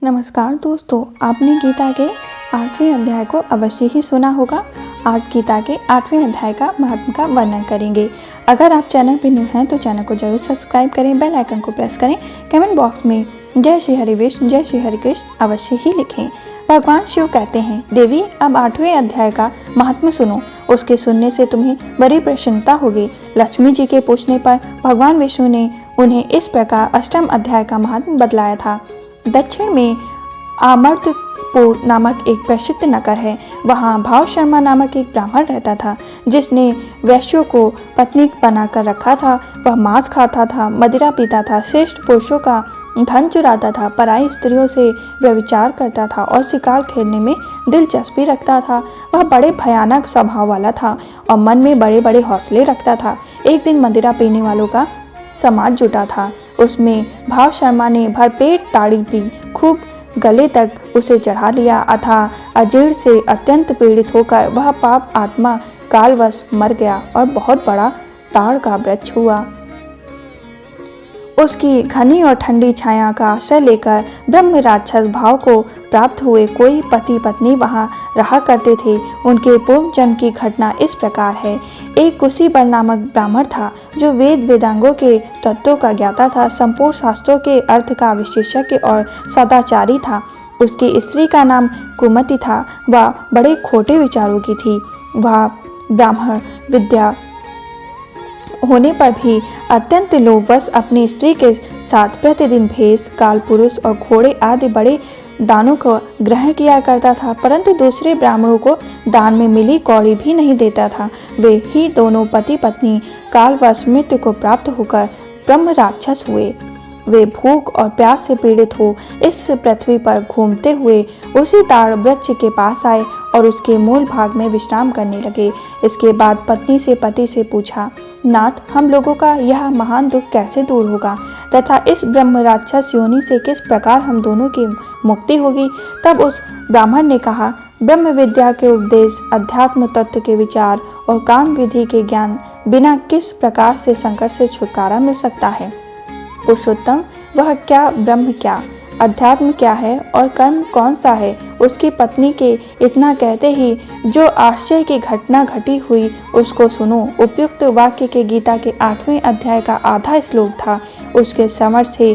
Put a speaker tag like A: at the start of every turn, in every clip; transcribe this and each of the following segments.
A: नमस्कार दोस्तों, आपने गीता के 8वें अध्याय को अवश्य ही सुना होगा। आज गीता के 8वें अध्याय का महत्व का वर्णन करेंगे। अगर आप चैनल पर न्यू हैं तो चैनल को जरूर सब्सक्राइब करें, बेल आइकन को प्रेस करें, कमेंट बॉक्स में जय श्री हरि विष्णु, जय श्री हरि कृष्ण अवश्य ही लिखें। भगवान शिव कहते हैं, देवी अब 8वें अध्याय का महत्व सुनो, उसके सुनने से तुम्हें बड़ी प्रसन्नता होगी। लक्ष्मी जी के पूछने पर भगवान विष्णु ने उन्हें इस प्रकार 8वें अध्याय का महत्व बतलाया था। दक्षिण में आमर्तपुर नामक एक प्रसिद्ध नगर है। वहाँ भाव शर्मा नामक एक ब्राह्मण रहता था, जिसने वैश्यों को पत्नी बनाकर रखा था। वह मांस खाता था, मदिरा पीता था, श्रेष्ठ पुरुषों का धन चुराता था, पराई स्त्रियों से व्यभिचार करता था और शिकार खेलने में दिलचस्पी रखता था। वह बड़े भयानक स्वभाव वाला था और मन में बड़े बड़े हौसले रखता था। एक दिन मदिरा पीने वालों का समाज जुटा था। उसमें भाव शर्मा ने भरपेट ताड़ी पी, खूब गले तक उसे चढ़ा लिया। अथाह अजीर्ण से अत्यंत पीड़ित होकर वह पाप आत्मा कालवश मर गया और बहुत बड़ा ताड़ का वृक्ष हुआ। उसकी घनी और ठंडी छाया का आश्रय लेकर ब्रह्म राक्षस भाव को प्राप्त हुए कोई पति पत्नी वहां रहा करते थे। उनके पूर्व जन्म की घटना इस प्रकार है। एक कुशीबल नामक ब्राह्मण था, जो वेद वेदांगों के तत्वों का ज्ञाता था, संपूर्ण शास्त्रों के अर्थ का विशेषज्ञ और सदाचारी था। उसकी स्त्री का नाम कुमति था। वह बड़े खोटे विचारों की थी। वह ब्राह्मण विद्या होने पर भी अत्यंत लोभवश अपनी स्त्री के साथ प्रतिदिन भैंस, काल पुरुष और घोड़े आदि बड़े दानों को ग्रहण किया करता था, परंतु दूसरे ब्राह्मणों को दान में मिली कौड़ी भी नहीं देता था। वे ही दोनों पति पत्नी कालवश मृत्यु को प्राप्त होकर ब्रह्म राक्षस हुए। वे भूख और प्यास से पीड़ित हो इस पृथ्वी पर घूमते हुए उसी ताड़ वृक्ष के पास आए और उसके मूल भाग में विश्राम करने लगे। इसके बाद पत्नी से पति से पूछा, नाथ, हम लोगों का यह महान दुख कैसे दूर होगा तथा इस ब्रह्म राक्षस योनि से किस प्रकार हम दोनों की मुक्ति होगी। तब उस ब्राह्मण ने कहा, ब्रह्म विद्या के उपदेश, अध्यात्म तत्व के विचार और काम विधि के ज्ञान बिना किस प्रकार से संकट से छुटकारा मिल सकता है। पुरुषोत्तम, वह क्या, ब्रह्म क्या, अध्यात्म क्या है और कर्म कौन सा है। उसकी पत्नी के इतना कहते ही जो आश्चर्य की घटना घटी हुई उसको सुनो। उपयुक्त वाक्य के गीता के 8वें अध्याय का आधा श्लोक था। उसके समर से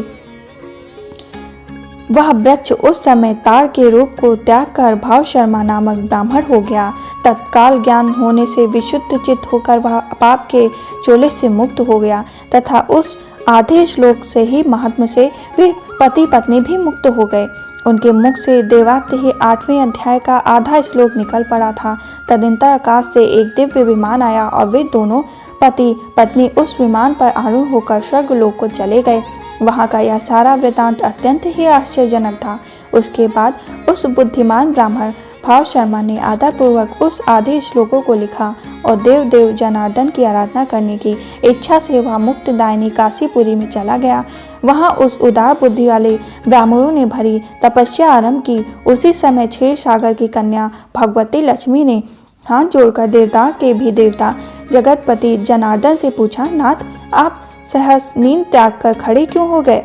A: वह वृक्ष उस समय ताड़ के रूप को त्याग कर भाव शर्मा नामक ब्राह्मण हो गया। तत्काल ज्ञान होने से विशुद्ध चित्त होकर वह पाप के चोले से मुक्त हो गया तथा उस आधे श्लोक से ही महात्मा से वे पति पत्नी भी मुक्त हो गए। उनके मुख से देवात्य ही 8वें अध्याय का आधा श्लोक निकल पड़ा था। तदनंतर आकाश से एक दिव्य विमान आया और वे दोनों पति पत्नी उस विमान पर आरूढ़ होकर स्वर्गलोक को चले गए। वहां का यह सारा वृतांत अत्यंत ही आश्चर्यजनक था। उसके बाद उस बुद्धिमान ब्राह्मण भाव शर्मा ने आदरपूर्वक उस आधे श्लोकों को लिखा और देव देव जनार्दन की आराधना करने की इच्छा से वह मुक्तदायिनी काशीपुरी में चला गया। वहां उस उदार बुद्धि वाले ब्राह्मणों ने भरी तपस्या आरंभ की। उसी समय क्षीर सागर की कन्या भगवती लक्ष्मी ने हाथ जोड़कर देवता के भी देवता जगतपति जनार्दन से पूछा, नाथ, आप सहस नींद त्याग कर खड़े क्यों हो गए।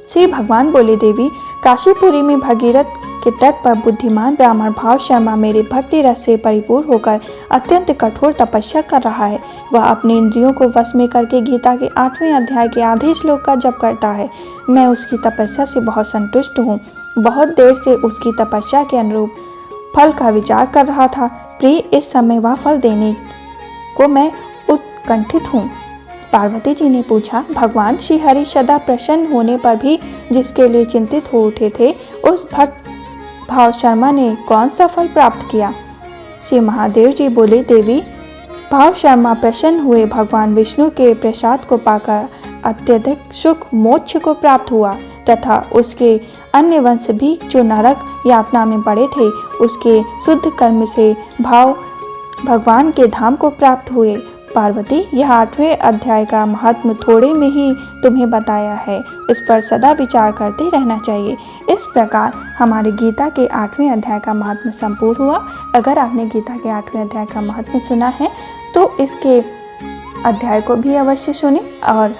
A: श्री भगवान बोले, देवी, काशीपुरी में भगीरथ के तट पर बुद्धिमान ब्राह्मण भाव शर्मा मेरे भक्ति रस से परिपूर्ण होकर अत्यंत कठोर तपस्या कर रहा है। वह अपने इंद्रियों को वश में करके गीता के 8वें अध्याय के आधे श्लोक का जप करता है। मैं उसकी तपस्या से बहुत संतुष्ट हूँ। बहुत देर से उसकी तपस्या के अनुरूप फल का विचार कर रहा था। प्रिय, इस समय वह फल देने को मैं उत्कंठित हूँ। पार्वती जी ने पूछा, भगवान श्री हरि सदा प्रसन्न होने पर भी जिसके लिए चिंतित हो उठे थे, उस भक्त भाव शर्मा ने कौन सा फल प्राप्त किया। श्री महादेव जी बोले, देवी, भाव शर्मा प्रसन्न हुए भगवान विष्णु के प्रसाद को पाकर अत्यधिक सुख मोक्ष को प्राप्त हुआ तथा उसके अन्य वंश भी जो नरक यातना में पड़े थे, उसके शुद्ध कर्म से भाव भगवान के धाम को प्राप्त हुए। पार्वती, यह 8वें अध्याय का महत्व थोड़े में ही तुम्हें बताया है। इस पर सदा विचार करते रहना चाहिए। इस प्रकार हमारे गीता के 8वें अध्याय का महत्व संपूर्ण हुआ। अगर आपने गीता के 8वें अध्याय का महत्व सुना है तो इसके अध्याय को भी अवश्य सुने और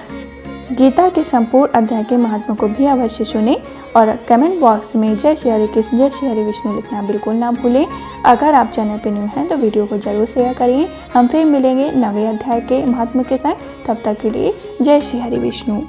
A: गीता के संपूर्ण अध्याय के महत्व को भी अवश्य सुने और कमेंट बॉक्स में जय श्री हरि कृष्ण जय श्री हरि विष्णु लिखना बिल्कुल ना भूलें। अगर आप चैनल पर न्यू हैं तो वीडियो को जरूर शेयर करिए। हम फिर मिलेंगे नवे अध्याय के महात्मा के साथ। तब तक के लिए जय श्री हरि विष्णु।